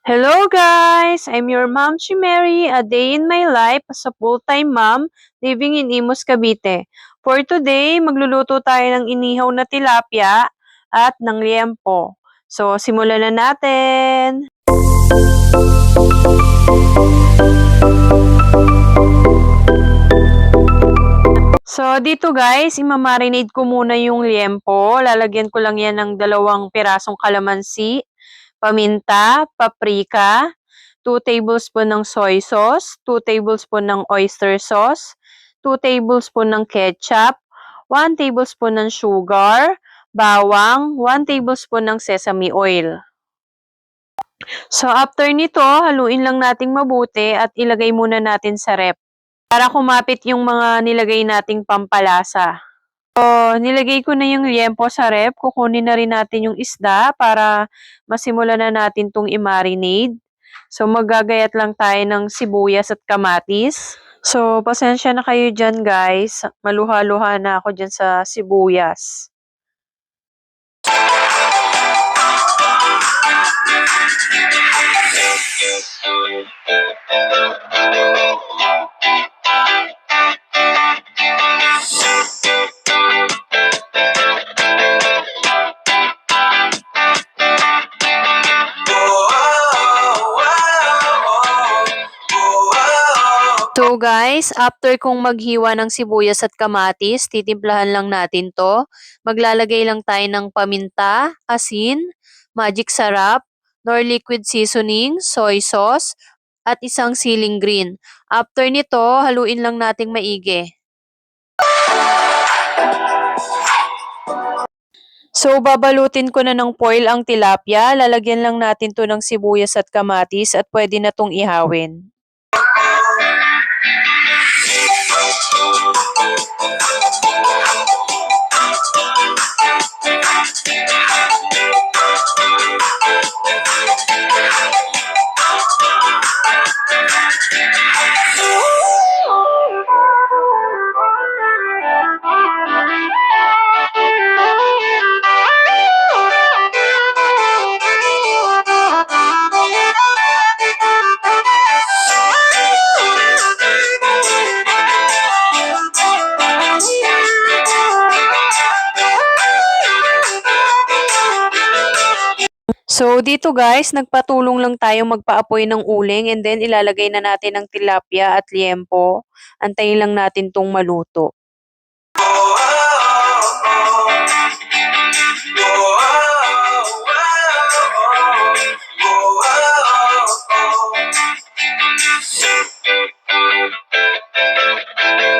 Hello guys! I'm your mom, si Mary, a day in my life as a full-time mom living in Imus, Cavite. For today, magluluto tayo ng inihaw na tilapia at ng liempo. So, simulan na natin! So, dito guys, imamarinate ko muna yung liempo. Lalagyan ko lang yan ng 2 pirasong kalamansi, paminta, paprika, 2 tablespoon ng soy sauce, 2 tablespoon ng oyster sauce, 2 tablespoon ng ketchup, 1 tablespoon ng sugar, bawang, 1 tablespoon ng sesame oil. So after nito, haluin lang nating mabuti at ilagay muna natin sa ref para kumapit yung mga nilagay nating pampalasa. So, nilagay ko na yung liempo sa ref. Kukunin na rin natin yung isda para masimulan na natin tong i-marinate. So, maggagayat lang tayo ng sibuyas at kamatis. So, pasensya na kayo dyan guys. Maluha-luha na ako dyan sa sibuyas. So guys, after kong maghiwa ng sibuyas at kamatis, titimplahan lang natin to. Maglalagay lang tayo ng paminta, asin, magic sarap, nor liquid seasoning, soy sauce, at isang siling green. After nito, haluin lang nating maigi. So, babalutin ko na ng foil ang tilapia. Lalagyan lang natin to ng sibuyas at kamatis at pwede na tong ihawin. So, dito guys, nagpatulong lang tayo magpaapoy ng uling and then ilalagay na natin ang tilapia at liempo. Antayin lang natin tong maluto.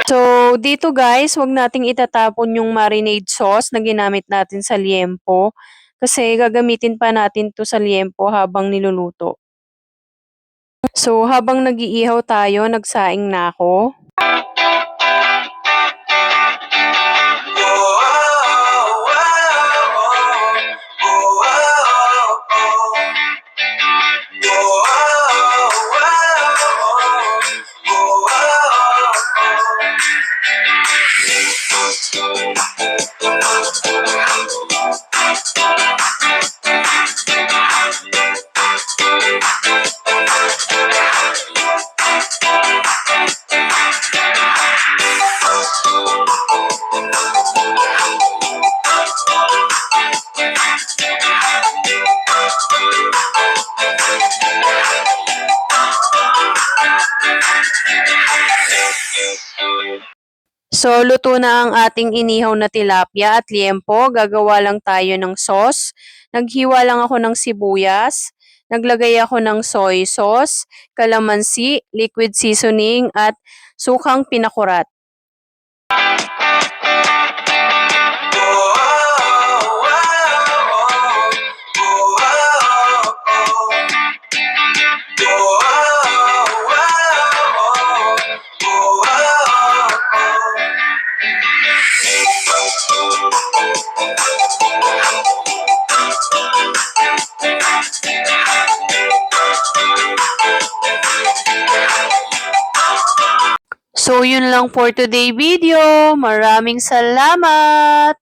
So, dito guys, wag nating itatapon yung marinade sauce na ginamit natin sa liempo kasi gagamitin pa natin to sa liempo habang niluluto. So, habang nag-iihaw tayo, nagsaing na ako. So, luto na ang ating inihaw na tilapia at liempo. Gagawa lang tayo ng sauce. Naghiwa lang ako ng sibuyas. Naglagay ako ng soy sauce, kalamansi, liquid seasoning, at sukang pinakurat. So, yun lang for today video. Maraming salamat!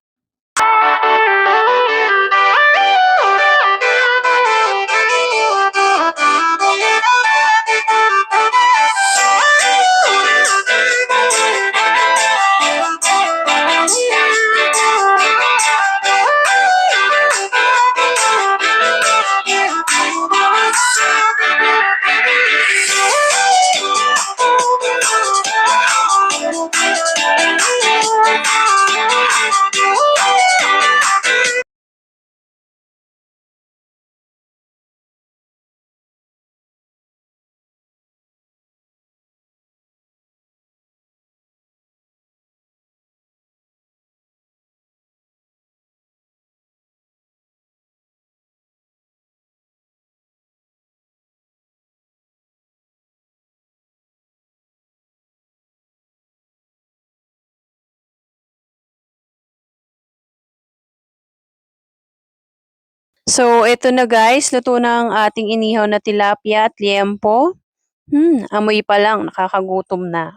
So, eto na guys, luto na ang ating inihaw na tilapia at liempo. Amoy pa lang nakakagutom na.